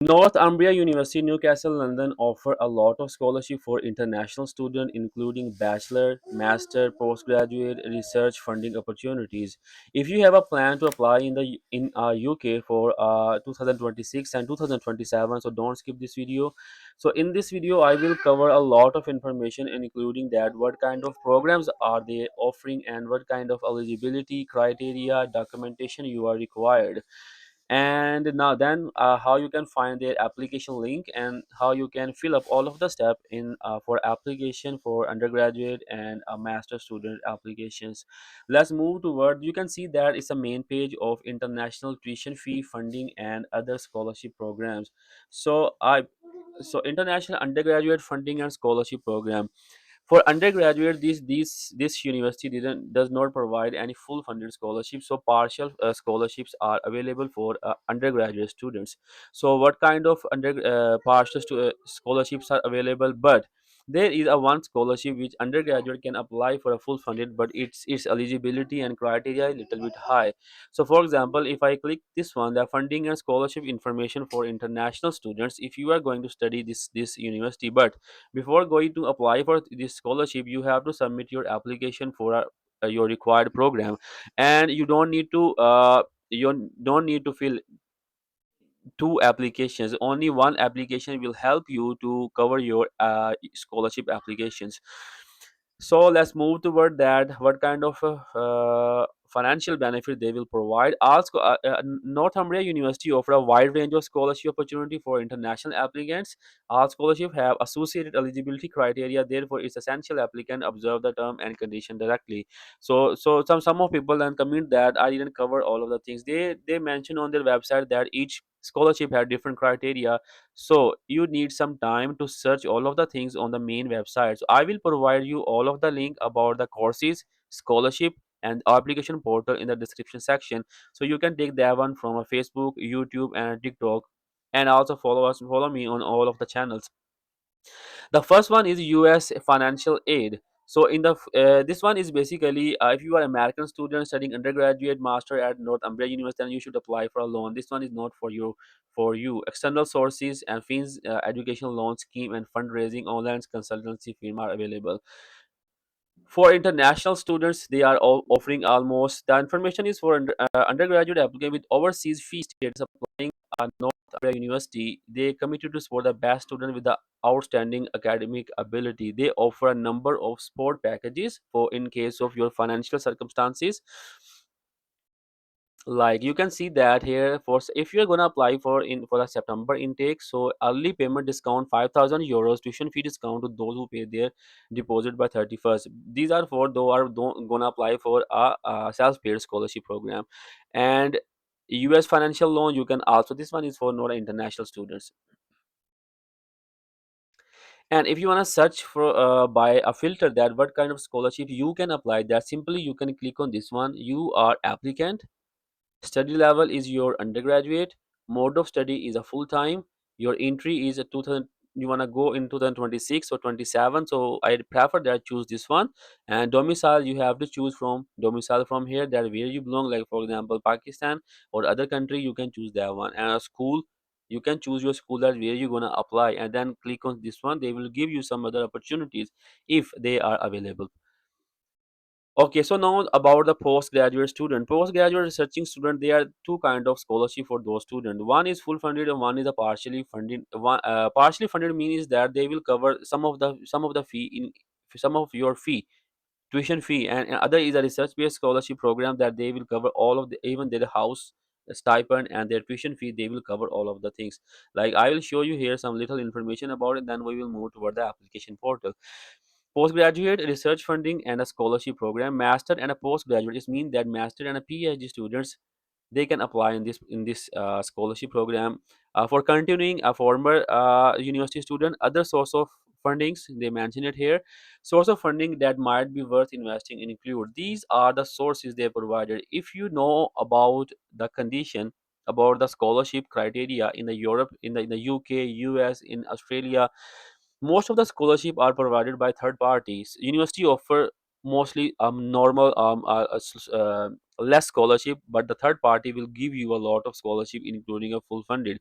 Northumbria University, Newcastle, London offer a lot of scholarship for international students, including bachelor, master, postgraduate research funding opportunities. If you have a plan to apply in UK for 2026 and 2027, so don't skip this video. So in this video, I will cover a lot of information, including that what kind of programs are they offering and what kind of eligibility criteria, documentation you are required, and now then how you can find their application link and how you can fill up all of the step in for application for undergraduate and master student applications. Let's move toward. You can see that it's a main page of international tuition fee funding and other scholarship programs. So international undergraduate funding and scholarship program for undergraduate, this university does not provide any full funded scholarships, so partial scholarships are available for undergraduate students. So what kind of scholarships are available? But there is a one scholarship which undergraduate can apply for a full funded, but its eligibility and criteria is a little bit high. So for example, if I click this one, the funding and scholarship information for international students, if you are going to study this university, but before going to apply for this scholarship, you have to submit your application for your required program, and you don't need to fill two applications. Only one application will help you to cover your scholarship applications. So let's move toward that. What kind of financial benefit they will provide? Also, Northumbria University offer a wide range of scholarship opportunity for international applicants. All scholarships have associated eligibility criteria. Therefore, it's essential applicant observe the term and condition directly. So some of people then comment that I didn't cover all of the things. They mention on their website that each scholarship had different criteria, so you need some time to search all of the things on the main website. So I will provide you all of the link about the courses, scholarship, and application portal in the description section, so you can take that one from a Facebook, YouTube, and TikTok, and also follow me on all of the channels. The first one is US financial aid. So in the this one is basically if you are American student studying undergraduate master at Northumbria University, then you should apply for a loan. This one is not for you. For you, external sources and fees, educational loan scheme and fundraising online consultancy firm are available. For international students, they are all offering almost the information is for undergraduate applicant with overseas fee status applying North America University. They committed to support the best student with the outstanding academic ability. They offer a number of support packages for in case of your financial circumstances. Like you can see that here for if you're gonna apply for the September intake, so early payment discount 5,000 euros, tuition fee discount to those who pay their deposit by 31st. These are for those are don't gonna apply for a self-paid scholarship program. And US financial loan, you can also, this one is for not international students. And if you want to search for by a filter that what kind of scholarship you can apply, that simply you can click on this one. You are applicant, study level is your undergraduate, mode of study is a full time, your entry is a 2000, you want to go in 2026 or 27, so I prefer that choose this one. And domicile, you have to choose from domicile from here that where you belong, like for example Pakistan or other country, you can choose that one. And a school, you can choose your school that where you're gonna apply, and then click on this one. They will give you some other opportunities if they are available. Okay, so now about the postgraduate student. Postgraduate researching student, there are two kind of scholarship for those students. One is full funded and one is a partially funded. One partially funded means that they will cover some of the fee in some of your fee, tuition fee, and other is a research based scholarship program that they will cover all of the, even their house stipend and their tuition fee. They will cover all of the things. Like I will show you here some little information about it, then we will move toward the application portal. Postgraduate research funding and a scholarship program. Master and a postgraduate, it means that master and a PhD students, they can apply in this scholarship program. For continuing a former university student, other source of fundings they mention it here. Source of funding that might be worth investing in include, these are the sources they provided. If you know about the condition about the scholarship criteria in the Europe, in the UK, US, in Australia, most of the scholarship are provided by third parties. University offer mostly normal less scholarship, but the third party will give you a lot of scholarship, including a full funded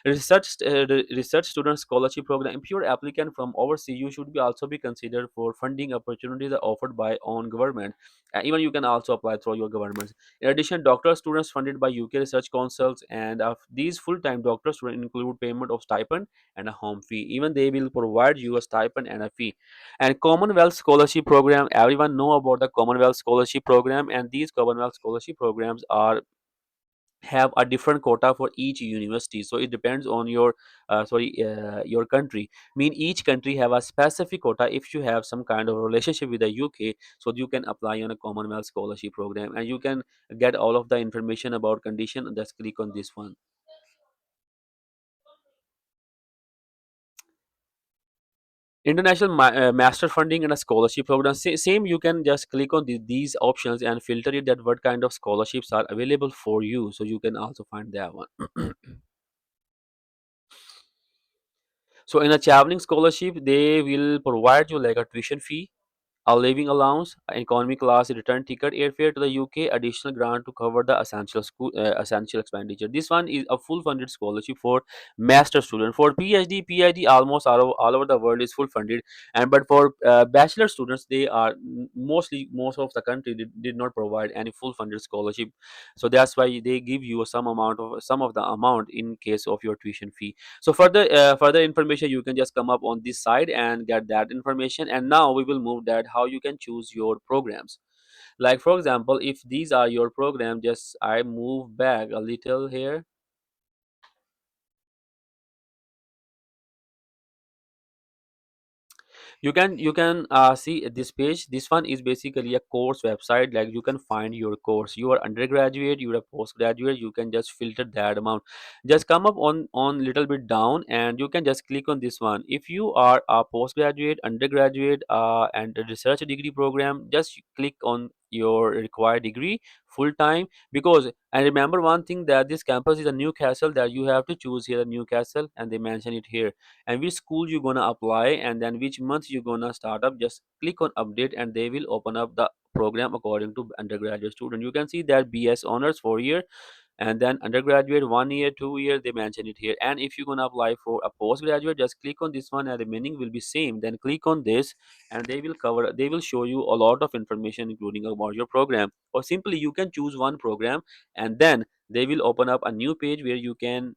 research student scholarship program. If you're applicant from overseas, you should be also be considered for funding opportunities offered by own government. Even you can also apply through your governments. In addition, doctoral students funded by UK research councils, and these full-time doctoral students include payment of stipend and a home fee. Even they will provide you a stipend and a fee. And Commonwealth Scholarship Program, everyone know about the Commonwealth Scholarship Program, and these Commonwealth Scholarship Programs are have a different quota for each university, so it depends on your your country. Mean each country have a specific quota. If you have some kind of relationship with the UK, so you can apply on a Commonwealth Scholarship Program, and you can get all of the information about condition. Just click on this one. International master funding and a scholarship program. Same, you can just click on these options and filter it that what kind of scholarships are available for you, so you can also find that one. So in a traveling scholarship, they will provide you like a tuition fee, a living allowance, an economy class return ticket, airfare to the UK, additional grant to cover the essential expenditure. This one is a full funded scholarship for master student. For PhD almost all over the world is full funded, and but for bachelor students, they are mostly most of the country did not provide any full funded scholarship. So that's why they give you some of the amount in case of your tuition fee. So further information, you can just come up on this side and get that information. And now we will move that how you can choose your programs. Like for example, if these are your program, just I move back a little here. You can see this page. This one is basically a course website. Like you can find your course, you are undergraduate, you are postgraduate, you can just filter that amount. Just come up on little bit down, and you can just click on this one. If you are a postgraduate, undergraduate, and a research degree program, just click on your required degree full time. Because and remember one thing, that this campus is a Newcastle, that you have to choose here a Newcastle, and they mention it here, and which school you're gonna apply, and then which month you're gonna start up. Just click on update, and they will open up the program according to undergraduate student. You can see that BS honors 4 year, and then undergraduate 1 year, 2 year, they mention it here. And if you're gonna apply for a postgraduate, just click on this one, and the meaning will be same. Then click on this, and they will show you a lot of information including about your program. Or simply you can choose one program, and then they will open up a new page where you can,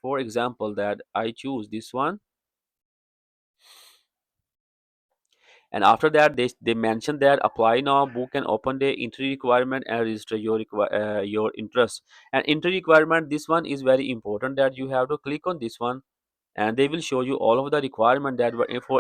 for example, that I choose this one. And after that, they mention that apply now, book and open day, entry requirement, and register your interest. And entry requirement, this one is very important, that you have to click on this one, and they will show you all of the requirement that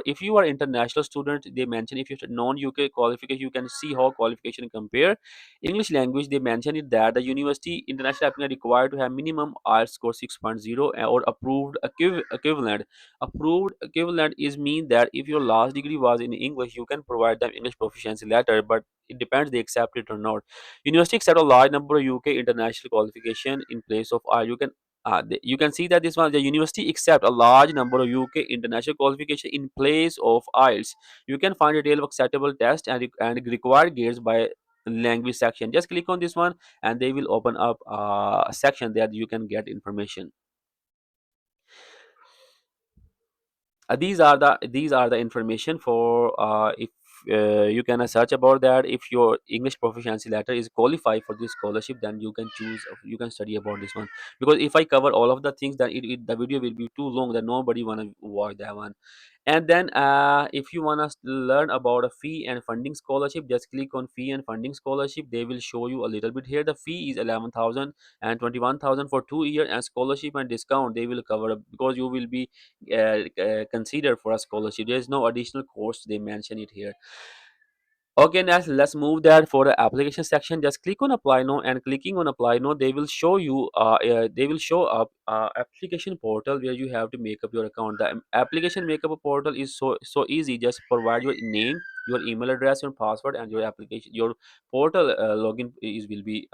if you are international student, they mention if you have non-UK qualification, you can see how qualification compare. English language, they mention it that the university international applicant required to have minimum IELTS score 6.0 or approved equivalent. Approved equivalent is mean that if your last degree was in English, you can provide them English proficiency letter, but it depends they accept it or not. University accept a large number of UK international qualification in place of IELTS. You can see that this one, the university accept a large number of UK international qualification in place of IELTS. You can find detail of acceptable test and required grades by language section. Just click on this one, and they will open up a section that you can get information. These are the information for if you can search about that. If your English proficiency letter is qualified for this scholarship, then you can choose, you can study about this one. Because if I cover all of the things, then the video will be too long, that nobody want to watch that one. And then if you want to learn about a fee and funding scholarship, just click on fee and funding scholarship. They will show you a little bit here. The fee is 11,000 and 21,000 for 2 years, and scholarship and discount they will cover up, because you will be considered for a scholarship. There is no additional cost, they mention it here. Okay, now let's move that for the application section. Just click on apply now, and clicking on apply now, they will show you they will show up application portal where you have to make up your account. The application makeup portal is so easy. Just provide your name, your email address, your password, and your application, your portal login is will be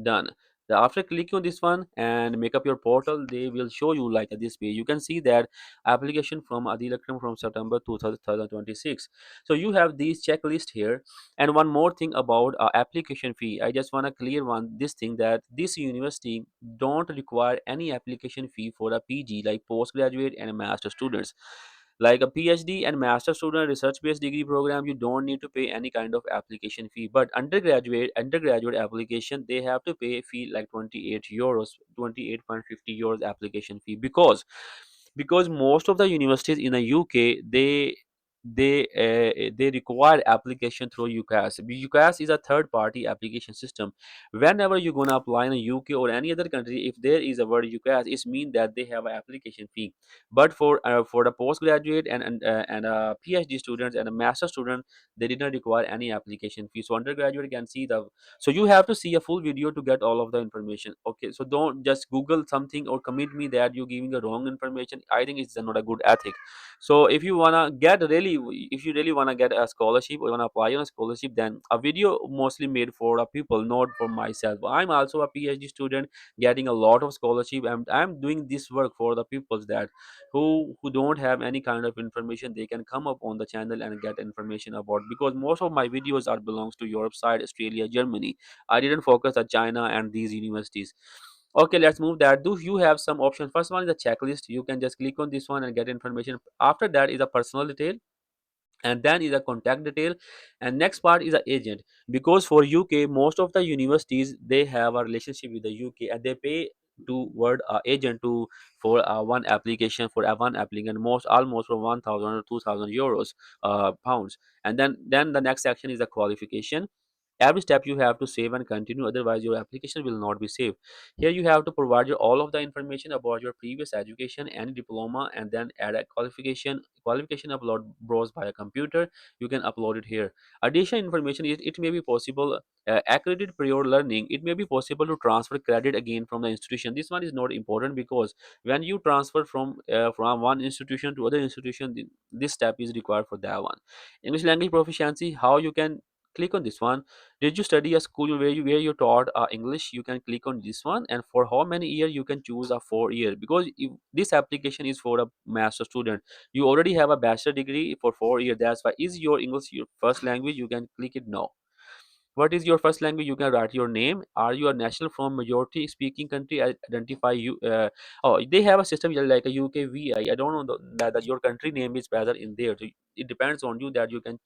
done. After clicking on this one and make up your portal, they will show you like this page. You can see that application from Adi Lakram from September 2026. So you have these checklist here. And one more thing about application fee, I just want to clear one this thing, that this university don't require any application fee for a PG, like postgraduate and master students. Like a PhD and master student research based degree program, you don't need to pay any kind of application fee. But undergraduate application, they have to pay a fee like 28 euros, 28.50 euros application fee, because most of the universities in the UK, they require application through UCAS. UCAS is a third party application system. Whenever you're gonna apply in the UK or any other country, if there is a word UCAS, it means that they have an application fee. But for the postgraduate and PhD students and a master student, they did not require any application fee. So undergraduate can see the, so you have to see a full video to get all of the information. Okay, so don't just Google something or commit me that you're giving the wrong information. I think it's not a good ethic. So if you wanna get really, if you really wanna get a scholarship or wanna apply on a scholarship, then a video mostly made for the people, not for myself. I'm also a PhD student getting a lot of scholarship, and I'm doing this work for the people that who don't have any kind of information. They can come up on the channel and get information about, because most of my videos are belongs to Europe side, Australia, Germany. I didn't focus on China and these universities. Okay, let's move that. Do you have some options? First one is a checklist. You can just click on this one and get information. After that is a personal detail, and then is a contact detail, and next part is a agent. Because for UK, most of the universities, they have a relationship with the UK, and they pay to word agent to for one application, for a one applicant, most almost from 1000 or 2000 euros, pounds. And then the next section is the qualification. Every step you have to save and continue, otherwise your application will not be saved. Here you have to provide your all of the information about your previous education and diploma, and then add a qualification upload browsed by a computer. You can upload it here. Additional information is, it may be possible accredited prior learning. It may be possible to transfer credit again from the institution. This one is not important, because when you transfer from one institution to other institution, this step is required for that one. English language proficiency, how you can click on this one. Did you study a school where you taught English? You can click on this one, and for how many year you can choose a 4 year, because if this application is for a master student, you already have a bachelor degree for 4 year. That's why, is your English your first language? You can click it no. What is your first language? You can write your name. Are you a national from majority speaking country? Identify you. Oh, they have a system like a UKVI. I don't know that your country name is better in there. So it depends on you, that you can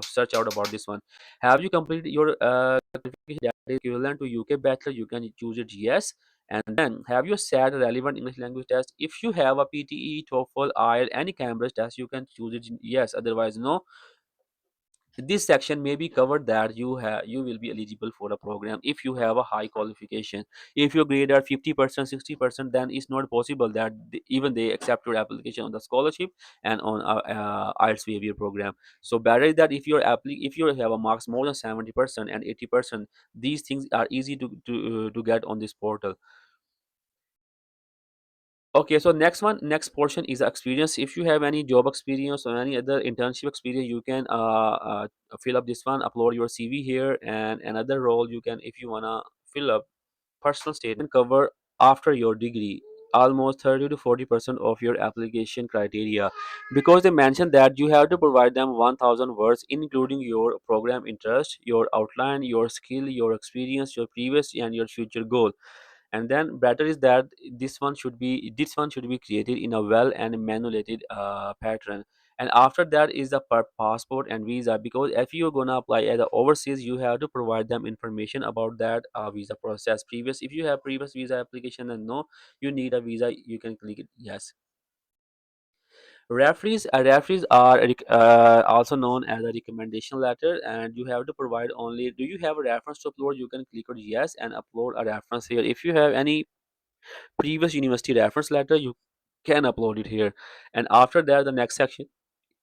search out about this one. Have you completed your qualification that is equivalent to UK bachelor? You can choose it yes. And then, have you sat a relevant English language test? If you have a PTE, TOEFL, IELTS, any Cambridge test, you can choose it yes. Otherwise, no. This section may be covered that you will be eligible for a program if you have a high qualification. If your grade are 50%, 60%, then it's not possible that even they accept your application on the scholarship and on IELTS waiver program. So better is that if you have a marks more than 70% and 80%, these things are easy to get on this portal. Okay, so next portion is experience. If you have any job experience or any other internship experience, you can fill up this one, upload your CV here. And another role, you can, if you wanna fill up personal statement, cover after your degree almost 30 to 40% of your application criteria, because they mentioned that you have to provide them 1000 words, including your program interest, your outline, your skill, your experience, your previous and your future goal. And then better is that this one should be created in a well and manipulated pattern. And after that is the passport and visa, because if you're gonna apply at the overseas, you have to provide them information about that visa process. Previous, if you have previous visa application and no, you need a visa, you can click it yes. Referees are also known as a recommendation letter, and you have to provide only, do you have a reference to upload? You can click on yes and upload a reference here. If you have any previous university reference letter, you can upload it here. And after that, the next section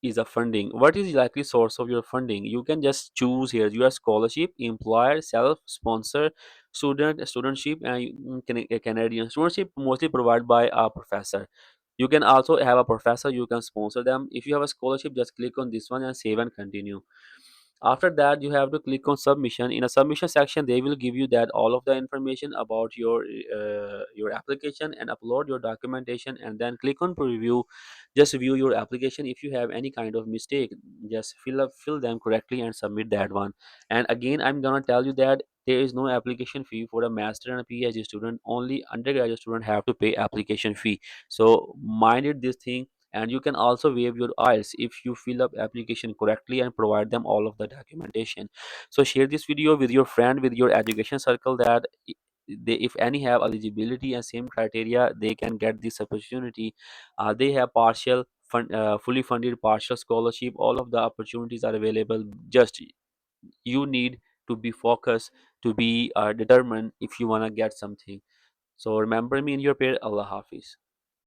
is a funding. What is the likely source of your funding? You can just choose here your scholarship, employer, self sponsor, studentship, and Canadian studentship mostly provided by a professor. You can also have a professor, you can sponsor them. If you have a scholarship, just click on this one and save and continue. After that, you have to click on submission. In a submission section, they will give you that all of the information about your application, and upload your documentation, and then click on preview. Just view your application. If you have any kind of mistake, just fill them correctly and submit that one. And again, I'm gonna tell you that there is no application fee for a master and a PhD student. Only undergraduate student have to pay application fee. So mind it this thing. And you can also waive your IELTS if you fill up application correctly and provide them all of the documentation. So share this video with your friend, with your education circle, that they, if any have eligibility and same criteria, they can get this opportunity. They have fully funded partial scholarship. All of the opportunities are available. Just you need to be focused, to be determined if you want to get something. So remember me in your prayer. Allah Hafiz.